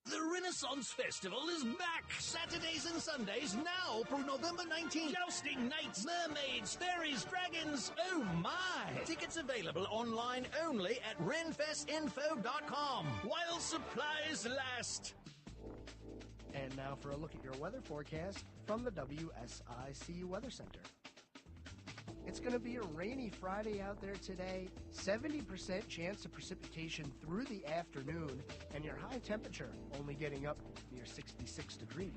The Renaissance Festival is back! Saturdays and Sundays now through November 19th. Jousting knights, mermaids, fairies, dragons, oh my! Tickets available online only at renfestinfo.com while supplies last. And now for a look at your weather forecast from the WSIC Weather Center. It's going to be a rainy Friday out there today. 70% chance of precipitation through the afternoon, and your high temperature only getting up near 66 degrees.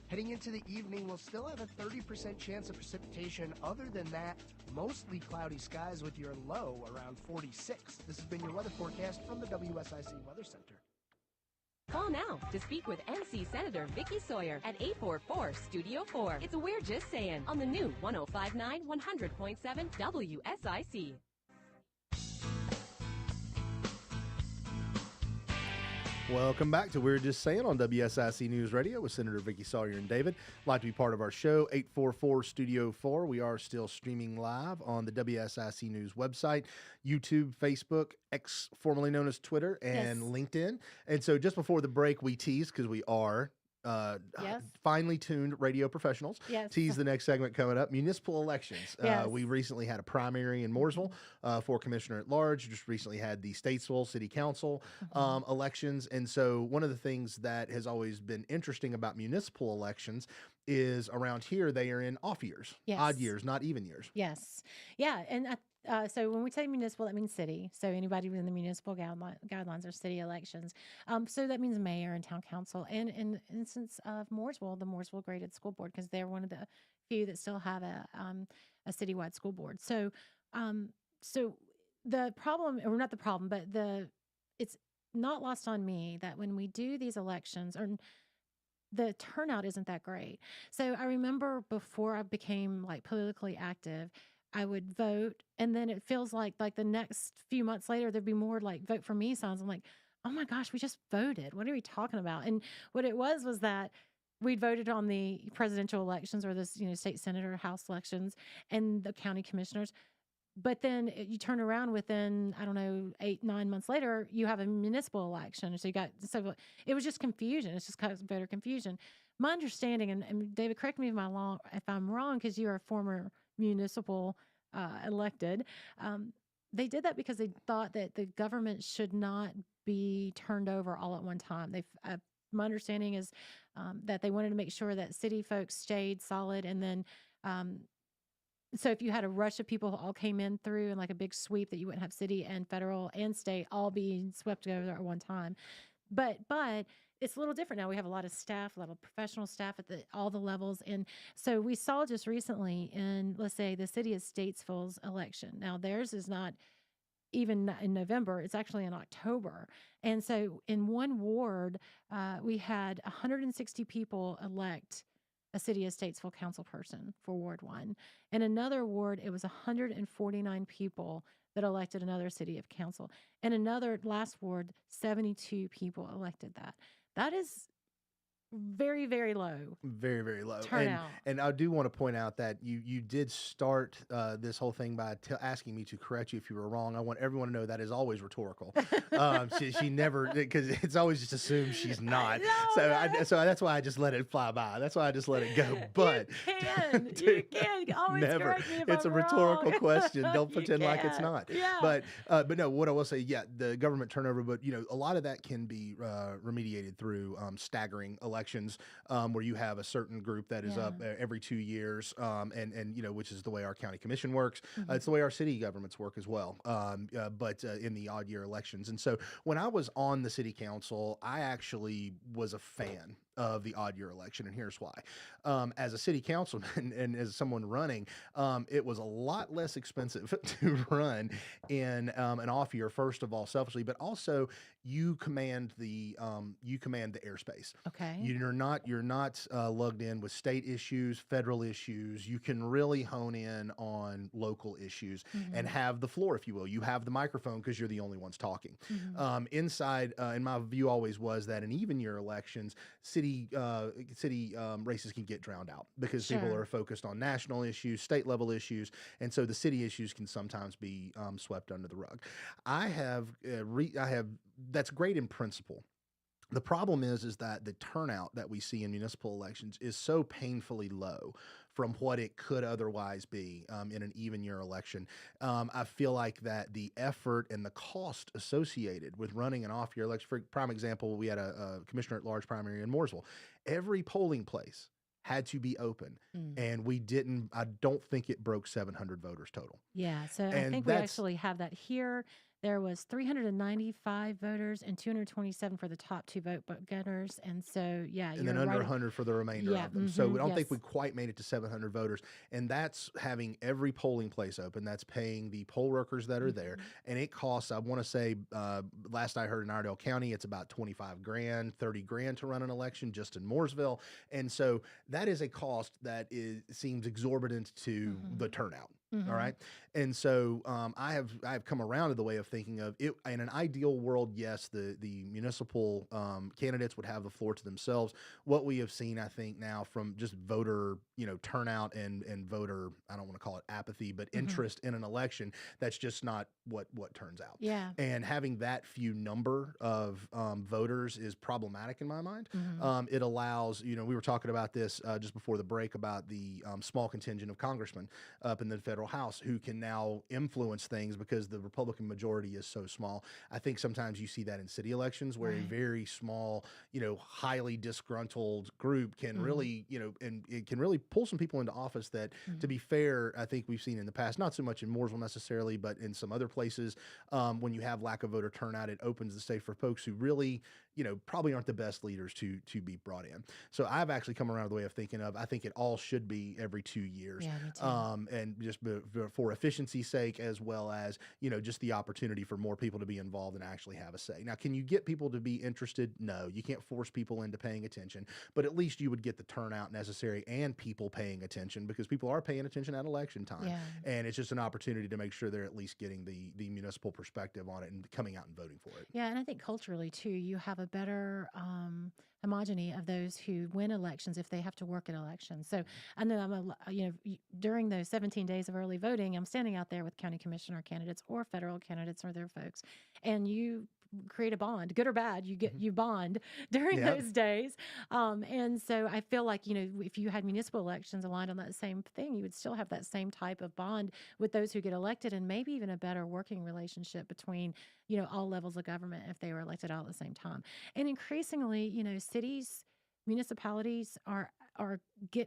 Heading into the evening, we'll still have a 30% chance of precipitation. Other than that, mostly cloudy skies with your low around 46. This has been your weather forecast from the WSIC Weather Center. Call now to speak with NC Senator Vickie Sawyer at 844-STUDIO-4. It's We're Just Saying on the new 105.9 100.7 WSIC. Welcome back to We're Just Saying on WSIC News Radio with Senator Vickie Sawyer and David. Like to be part of our show, 844-STUDIO-4. We are still streaming live on the WSIC News website, YouTube, Facebook, X, formerly known as Twitter, and LinkedIn. And so just before the break, we teased, because we are finely tuned radio professionals. Tease the next segment coming up. Municipal elections. We recently had a primary in Mooresville for commissioner at large. Just recently had the Statesville City Council elections. And so one of the things that has always been interesting about municipal elections is around here, they are in off years, odd years, not even years. And so when we say municipal, that means city. So anybody within the municipal guidelines are city elections. So that means mayor and town council. And in the instance of Mooresville, the Mooresville Graded School Board, because they're one of the few that still have a citywide school board. So so the problem, or not the problem, but it's not lost on me that when we do these elections, or the turnout isn't that great. So I remember before I became like politically active, I would vote, and then it feels like the next few months later, there'd be more like vote for me signs. I'm like, oh my gosh, we just voted. What are we talking about? And what it was that we'd voted on the presidential elections, or this, state senator, house elections, and the county commissioners. But then you turn around within, 8-9 months later, you have a municipal election. So it was just confusion. It's just kind of voter confusion. My understanding, and David, correct me if I'm wrong, because you are a former municipal elected. They did that because they thought that the government should not be turned over all at one time. My understanding is that they wanted to make sure that city folks stayed solid, and then so if you had a rush of people who all came in through and like a big sweep, that you wouldn't have city and federal and state all being swept together at one time. But it's a little different now. We have a lot of staff, a lot of professional staff at all the levels. And so we saw just recently in, let's say, the city of Statesville's election. Now, theirs is not even in November, it's actually in October. And so in one ward, we had 160 people elect a city of Statesville council person for Ward 1. In another ward, it was 149 people that elected another city of council. In another last ward, 72 people elected that. That is very, very low. Very, very low. Turnout. And I do want to point out that you did start this whole thing by asking me to correct you if you were wrong. I want everyone to know that is always rhetorical. She never, because it's always just assumed she's not. So that's why I just let it fly by. That's why I just let it go. But you can always correct me if it's I'm a rhetorical wrong. question. Don't pretend like it's not. Yeah. But no, what I will say, yeah, the government turnover, but a lot of that can be remediated through staggering elections, where you have a certain group that is up every 2 years, and which is the way our county commission works. It's the way our city governments work as well. But in the odd year elections. And so when I was on the city council, I actually was a fan of the odd year election, and here's why. As a city councilman and as someone running, it was a lot less expensive to run in an off year. First of all, selfishly, but also you command the airspace. Okay. You're not lugged in with state issues, federal issues. You can really hone in on local issues and have the floor, if you will. You have the microphone because you're the only ones talking. Inside, in my view, always was that in even year elections, city races can get drowned out because people are focused on national issues, state level issues, and so the city issues can sometimes be swept under the rug. I have that's great in principle. The problem is that the turnout that we see in municipal elections is so painfully low from what it could otherwise be in an even year election. I feel like that the effort and the cost associated with running an off year election, for prime example, we had a commissioner at large primary in Mooresville. Every polling place had to be open, and I don't think it broke 700 voters total. Yeah, so I think we actually have that here. There was 395 voters and 227 for the top two vote getters. And so, yeah. And then under 100 for the remainder of them. So I don't think we quite made it to 700 voters. And that's having every polling place open. That's paying the poll workers that are there. And it costs, I want to say, last I heard in Iredell County, it's about 25 grand, 30 grand to run an election just in Mooresville. And so that is a cost that seems exorbitant to the turnout. All right. And so I have come around to the way of thinking of it in an ideal world. Yes, the municipal candidates would have the floor to themselves. What we have seen, I think, now from just voter turnout and voter, I don't want to call it apathy, but interest in an election, that's just not what turns out. Yeah. And having that few number of voters is problematic in my mind. It allows, we were talking about this just before the break about the small contingent of congressmen up in the federal House who can now influence things because the Republican majority is so small. I think sometimes you see that in city elections where a very small, highly disgruntled group can really, and it can really pull some people into office that, to be fair, I think we've seen in the past, not so much in Mooresville necessarily, but in some other places, when you have lack of voter turnout, it opens the state for folks who really, probably aren't the best leaders to be brought in. So I've actually come around to the way of thinking of, I think it all should be every 2 years. Yeah, me too. And just for efficiency's sake, as well as, just the opportunity for more people to be involved and actually have a say. Now, can you get people to be interested? No, you can't force people into paying attention, but at least you would get the turnout necessary and people paying attention because people are paying attention at election time. Yeah. And it's just an opportunity to make sure they're at least getting the municipal perspective on it and coming out and voting for it. Yeah, and I think culturally too, you have a better homogeny of those who win elections if they have to work at elections. So I know during those 17 days of early voting, I'm standing out there with county commissioner candidates or federal candidates or their folks, and you create a bond, good or bad, you bond during those days. And so I feel like, if you had municipal elections aligned on that same thing, you would still have that same type of bond with those who get elected and maybe even a better working relationship between, all levels of government if they were elected all at the same time. And increasingly, cities, municipalities are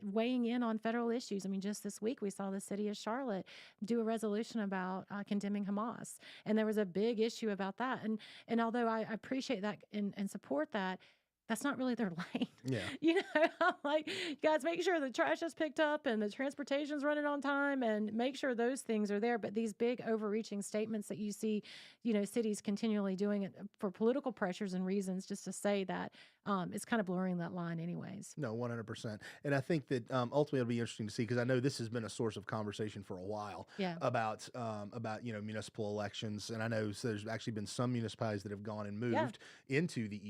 weighing in on federal issues. I mean, just this week we saw the city of Charlotte do a resolution about condemning Hamas, and there was a big issue about that. And although I appreciate that and support that, that's not really their lane. Yeah. I'm like, guys, make sure the trash is picked up and the transportation's running on time and make sure those things are there. But these big overreaching statements that you see, cities continually doing it for political pressures and reasons just to say that, it's kind of blurring that line anyways. No, 100%. And I think that ultimately it'll be interesting to see, because I know this has been a source of conversation for a while about municipal elections. And I know there's actually been some municipalities that have gone and moved into the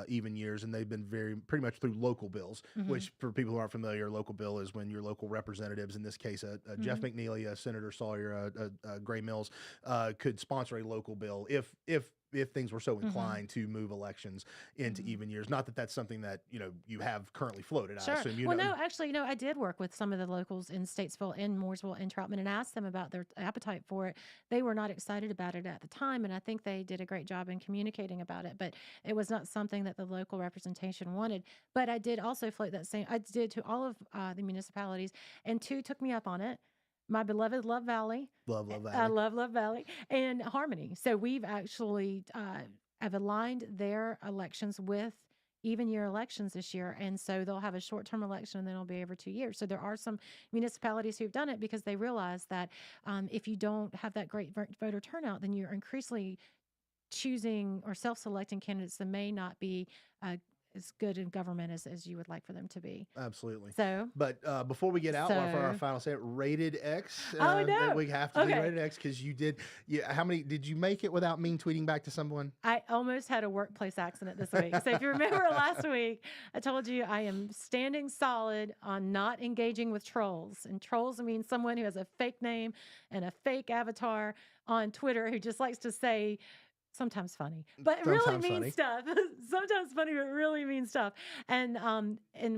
even years, and they've been pretty much through local bills, which for people who aren't familiar, local bill is when your local representatives, in this case, Jeff McNeely, Senator Sawyer, Gray Mills, could sponsor a local bill if things were so inclined to move elections into even years. Not that that's something that, you have currently floated. Sure. I assume, No, actually, I did work with some of the locals in Statesville and Mooresville and Troutman and asked them about their appetite for it. They were not excited about it at the time, and I think they did a great job in communicating about it, but it was not something that the local representation wanted. But I did also float that same, I did to all of the municipalities, and 2 took me up on it. My beloved Love Valley. Love Valley. I love Love Valley. And Harmony. So we've actually have aligned their elections with even year elections this year. And so they'll have a short-term election and then it'll be every 2 years. So there are some municipalities who've done it because they realize that if you don't have that great voter turnout, then you're increasingly choosing or self-selecting candidates that may not be as good in government as you would like for them to be. Absolutely. So, but before we get out for our final say, Rated X. Oh, no. We have to do Rated X because you did. How many did you make it without mean tweeting back to someone? I almost had a workplace accident this week. So if you remember last week, I told you I am standing solid on not engaging with trolls. And trolls means someone who has a fake name and a fake avatar on Twitter who just likes to say sometimes funny, but really mean stuff. Sometimes funny, but really mean stuff. And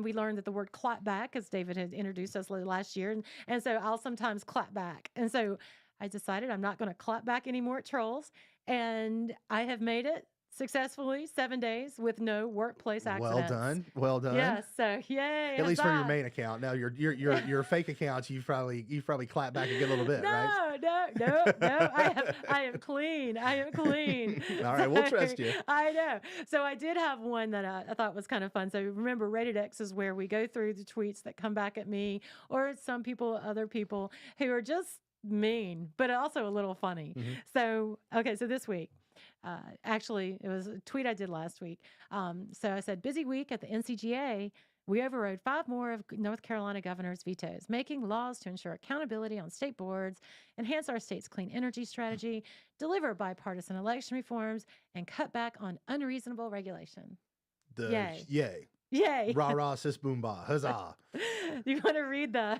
we learned that the word clap back, as David had introduced us last year. And so I'll sometimes clap back. And so I decided I'm not going to clap back anymore at trolls. And I have made it successfully 7 days with no workplace accidents. Well done. Yes. So yay. At least for your main account. Now your fake accounts, you've probably clapped back a good little bit, right? No. I am clean. All right, we'll trust you. I know. So I did have one that I thought was kind of fun. So remember, Rated X is where we go through the tweets that come back at me or some people, other people who are just mean, but also a little funny. So this week. Actually, it was a tweet I did last week. So I said, busy week at the NCGA. We overrode 5 more of North Carolina governor's vetoes, making laws to ensure accountability on state boards, enhance our state's clean energy strategy, deliver bipartisan election reforms, and cut back on unreasonable regulation. Yay. Rah, rah, sis, boom, bah. Huzzah. You want to read the...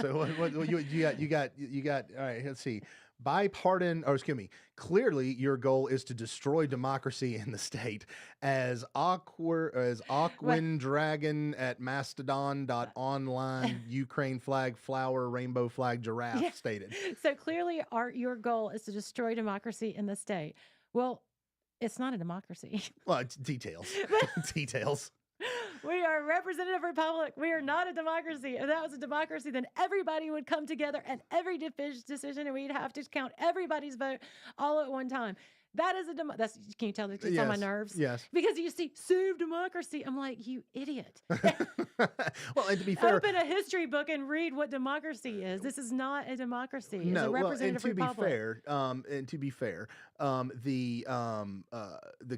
So what you got, all right, let's see. Clearly your goal is to destroy democracy in the state, as Aquin Dragon at mastodon.online Ukraine flag, flower, rainbow flag, giraffe stated. So clearly your goal is to destroy democracy in the state. Well, it's not a democracy. Well, it's details. Details. We are a representative republic. We are not a democracy. If that was a democracy, then everybody would come together and every decision, and we'd have to count everybody's vote all at one time. That is can you tell that it's on my nerves? Yes. Because you see, save democracy. I'm like, you idiot. Well, and to be fair, open a history book and read what democracy is. This is not a democracy. It's a representative republic. And to be fair, the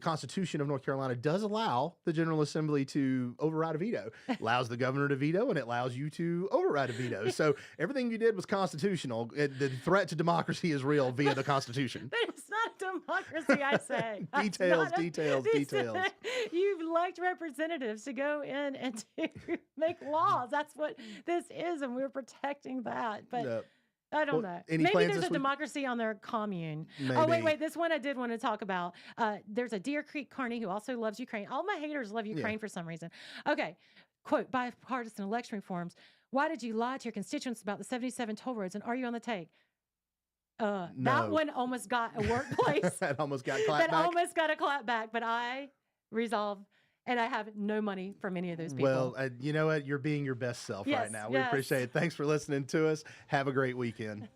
Constitution of North Carolina does allow the General Assembly to override a veto. It allows the governor to veto, and it allows you to override a veto. So everything you did was constitutional. The threat to democracy is real via the Constitution. But it's not a democracy, I say. Details. You've elected representatives to go in and to make laws. That's what this is, and we're protecting that. But I don't know. Maybe there's a democracy on their commune. Maybe. Oh, wait. This one I did want to talk about. There's a Deer Creek Carney who also loves Ukraine. All my haters love Ukraine for some reason. Okay. Quote, bipartisan election reforms. Why did you lie to your constituents about the 77 toll roads, and are you on the take? No. That one almost got a workplace. That almost got clapped back. Almost got a clap back, but I resolved, and I have no money from any of those people. Well, you know what? You're being your best self right now. We appreciate it. Thanks for listening to us. Have a great weekend.